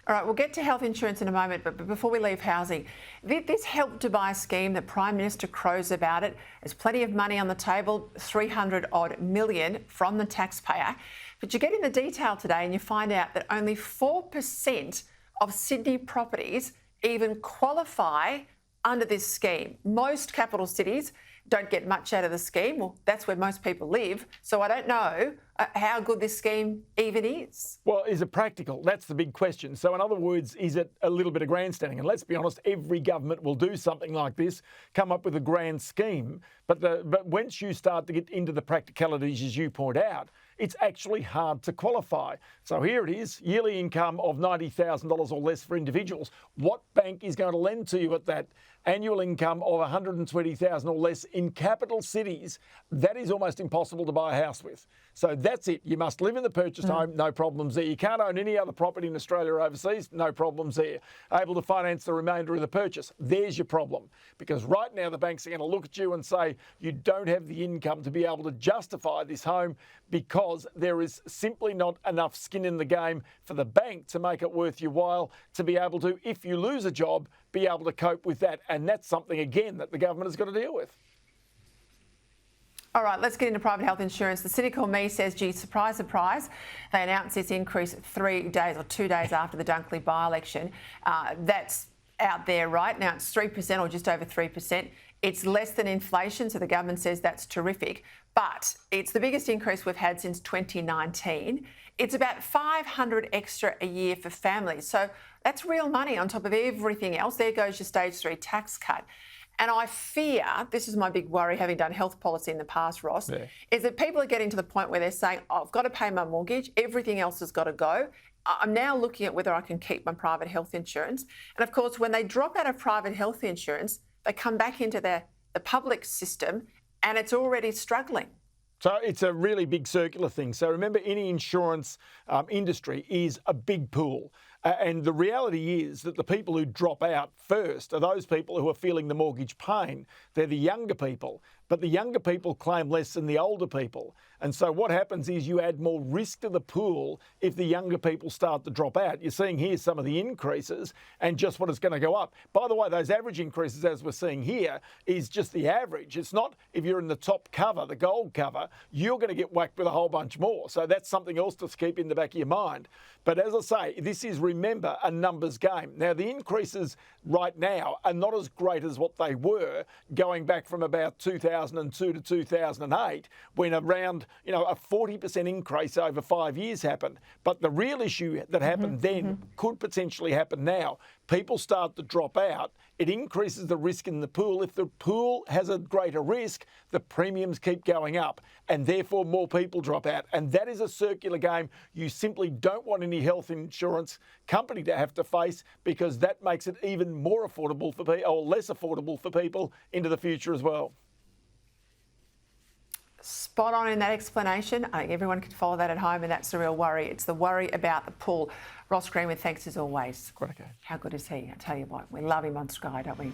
All right, we'll get to health insurance in a moment, but before we leave housing, this Help to Buy scheme, the Prime Minister crows about it. There's plenty of money on the table, 300 odd million from the taxpayer. But you get in the detail today and you find out that only 4% of Sydney properties even qualify under this scheme. Most capital cities don't get much out of the scheme. Well, that's where most people live. So I don't know how good this scheme even is. Well, is it practical? That's the big question. So in other words, is it a little bit of grandstanding? And let's be honest, every government will do something like this, come up with a grand scheme. But once you start to get into the practicalities, as you point out, it's actually hard to qualify. So here it is, yearly income of $90,000 or less for individuals. What bank is going to lend to you at that? Annual income of $120,000 or less in capital cities, that is almost impossible to buy a house with. So that's it. You must live in the purchased home, no problems there. You can't own any other property in Australia or overseas, no problems there. Able to finance the remainder of the purchase, there's your problem. Because right now the banks are going to look at you and say you don't have the income to be able to justify this home because there is simply not enough skin in the game for the bank to make it worth your while to be able to, if you lose a job, be able to cope with that. And that's something, again, that the government has got to deal with. All right, let's get into private health insurance. The cynical me says, gee, surprise, surprise. They announced this increase 3 days or 2 days after the Dunkley by-election. That's out there right now. It's 3% or just over 3%. It's less than inflation, so the government says that's terrific. But it's the biggest increase we've had since 2019. It's about $500 extra a year for families. So that's real money on top of everything else. There goes your stage 3 tax cut. And I fear, this is my big worry, having done health policy in the past, Ross, is that people are getting to the point where they're saying, oh, I've got to pay my mortgage, everything else has got to go. I'm now looking at whether I can keep my private health insurance. And of course, when they drop out of private health insurance, they come back into the public system and it's already struggling. So it's a really big circular thing. So remember, any insurance industry is a big pool. And the reality is that the people who drop out first are those people who are feeling the mortgage pain. They're the younger people. But the younger people claim less than the older people. And so what happens is you add more risk to the pool if the younger people start to drop out. You're seeing here some of the increases and just what it's going to go up. By the way, those average increases, as we're seeing here, is just the average. It's not if you're in the top cover, the gold cover, you're going to get whacked with a whole bunch more. So that's something else to keep in the back of your mind. But as I say, this is, remember, a numbers game. Now, the increases right now are not as great as what they were going back from about 2002 to 2008, when around, a 40% increase over 5 years happened. But the real issue that happened then could potentially happen now. People start to drop out. It increases the risk in the pool. If the pool has a greater risk, the premiums keep going up and therefore more people drop out. And that is a circular game you simply don't want any health insurance company to have to face, because that makes it even more affordable for people, or less affordable for people into the future as well. Spot on in that explanation. I think everyone can follow that at home, and that's the real worry. It's the worry about the pool. Ross Greenwood, thanks as always. Great, okay. How good is he? I tell you what, we love him on Sky, don't we?